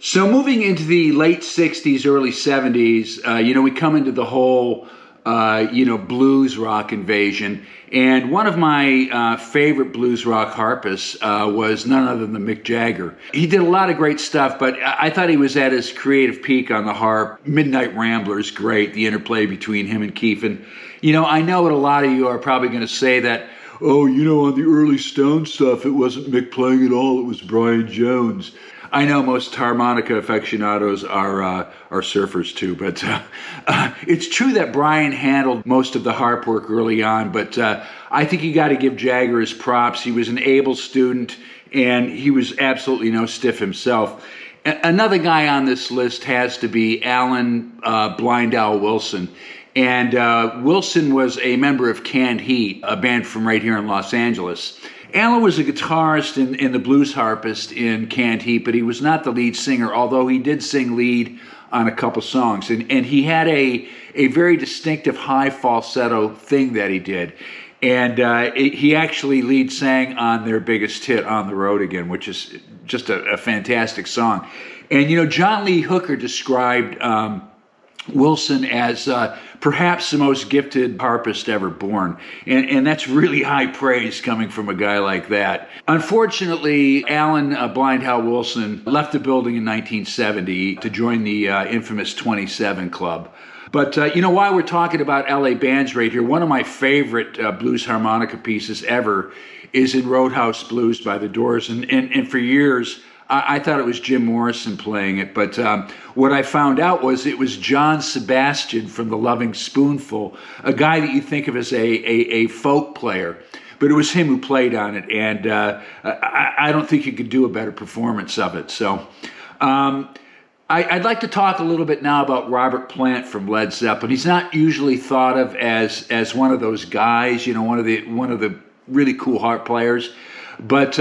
So moving into the late 60s, early 70s, we come into the whole, blues rock invasion. And one of my favorite blues rock harpists was none other than Mick Jagger. He did a lot of great stuff, but I thought he was at his creative peak on the harp. Midnight Rambler's great, the interplay between him and Keith. And, I know what a lot of you are probably going to say that, oh, on the early Stone stuff, it wasn't Mick playing at all, it was Brian Jones. I know most harmonica aficionados are surfers too, but it's true that Brian handled most of the harp work early on, but I think you got to give Jagger his props. He was an able student, and he was absolutely no stiff himself. Another guy on this list has to be Alan Blind Owl Wilson. And Wilson was a member of Canned Heat, a band from right here in Los Angeles. Alan was a guitarist and the blues harpist in Canned Heat, but he was not the lead singer, although he did sing lead on a couple songs. And he had a very distinctive high falsetto thing that he did. And he actually lead sang on their biggest hit, On the Road Again, which is just a fantastic song. And, John Lee Hooker described Wilson as perhaps the most gifted harpist ever born. And that's really high praise coming from a guy like that. Unfortunately, Alan Blind Owl Wilson left the building in 1970 to join the infamous 27 Club. But, while we're talking about LA bands right here, one of my favorite blues harmonica pieces ever is in Roadhouse Blues by the Doors. And for years, I thought it was Jim Morrison playing it, but what I found out was it was John Sebastian from The Loving Spoonful, a guy that you think of as a folk player, but it was him who played on it, and I don't think you could do a better performance of it. So I'd like to talk a little bit now about Robert Plant from Led Zeppelin. He's not usually thought of as one of those guys, one of the really cool harp players, but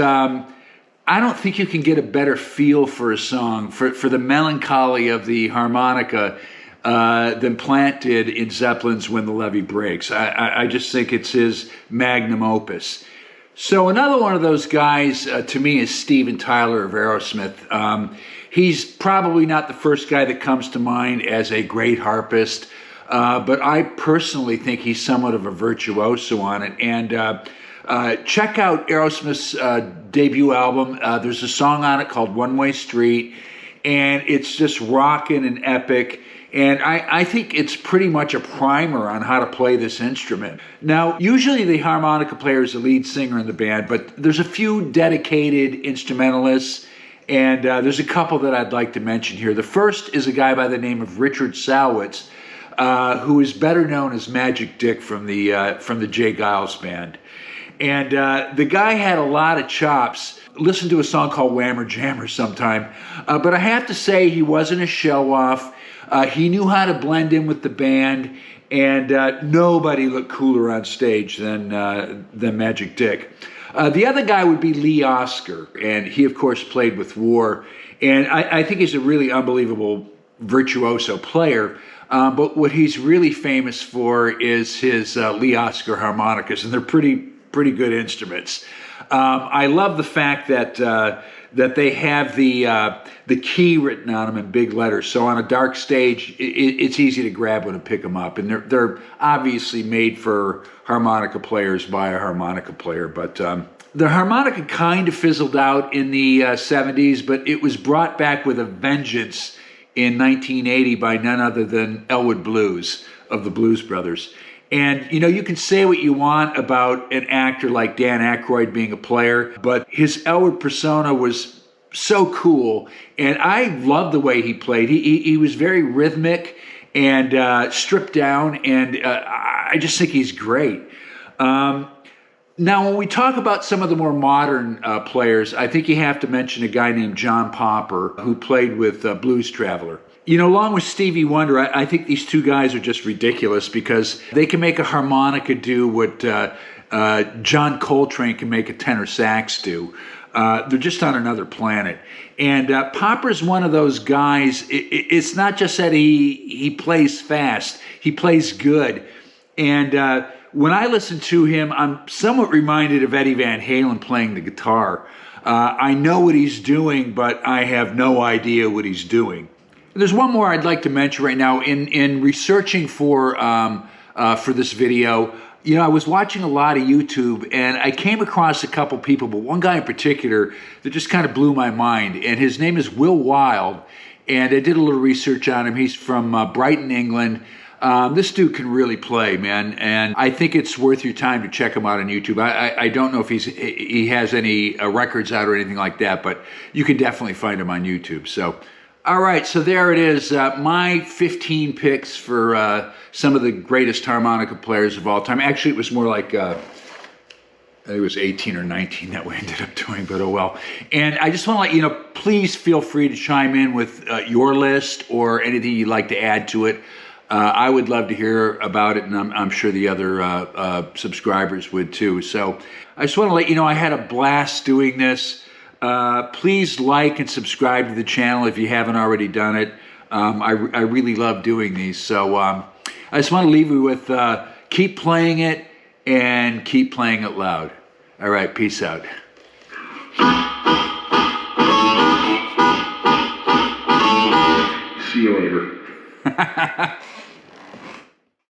I don't think you can get a better feel for a song, for the melancholy of the harmonica than Plant did in Zeppelin's When the Levee Breaks. I just think it's his magnum opus. So another one of those guys to me is Steven Tyler of Aerosmith. He's probably not the first guy that comes to mind as a great harpist, but I personally think he's somewhat of a virtuoso on it. And check out Aerosmith's debut album. There's a song on it called One Way Street, and it's just rocking and epic. And I think it's pretty much a primer on how to play this instrument. Now, usually the harmonica player is the lead singer in the band, but there's a few dedicated instrumentalists, and there's a couple that I'd like to mention here. The first is a guy by the name of Richard Salwitz, who is better known as Magic Dick from the Jay Giles Band. And the guy had a lot of chops. Listen to a song called Whammer Jammer sometime. But I have to say he wasn't a show-off. He knew how to blend in with the band, and nobody looked cooler on stage than Magic Dick. The other guy would be Lee Oskar, and he, of course, played with War. And I think he's a really unbelievable virtuoso player. But what he's really famous for is his Lee Oskar harmonicas, and they're pretty good instruments. I love the fact that they have the key written on them in big letters. So on a dark stage, it's easy to grab one and pick them up. And they're obviously made for harmonica players by a harmonica player. But the harmonica kind of fizzled out in the 70s, but it was brought back with a vengeance in 1980 by none other than Elwood Blues of the Blues Brothers. And, you can say what you want about an actor like Dan Aykroyd being a player, but his Elwood persona was so cool. And I loved the way he played. He was very rhythmic and stripped down, and I just think he's great. Now, when we talk about some of the more modern players, I think you have to mention a guy named John Popper, who played with Blues Traveler. Along with Stevie Wonder, I think these two guys are just ridiculous because they can make a harmonica do what John Coltrane can make a tenor sax do. They're just on another planet. And Popper's one of those guys, it's not just that he plays fast, he plays good. And when I listen to him, I'm somewhat reminded of Eddie Van Halen playing the guitar. I know what he's doing, but I have no idea what he's doing. There's one more I'd like to mention right now. In researching for this video, you know, I was watching a lot of YouTube, and I came across a couple people, but one guy in particular that just kind of blew my mind, and his name is Wilde, and I did a little research on him. He's from Brighton, England. This dude can really play, man, and I think it's worth your time to check him out on YouTube. I don't know if he has any records out or anything like that, but you can definitely find him on YouTube. So, all right, so there it is. My 15 picks for some of the greatest harmonica players of all time. Actually, it was more like I think it was 18 or 19 that we ended up doing, but oh well. And I just want to let you know, please feel free to chime in with your list or anything you'd like to add to it. I would love to hear about it, and I'm sure the other subscribers would too. So I just want to let you know I had a blast doing this. Please like and subscribe to the channel if you haven't already done it. I really love doing these. So I just want to leave you with keep playing it and keep playing it loud. All right, peace out. See you later.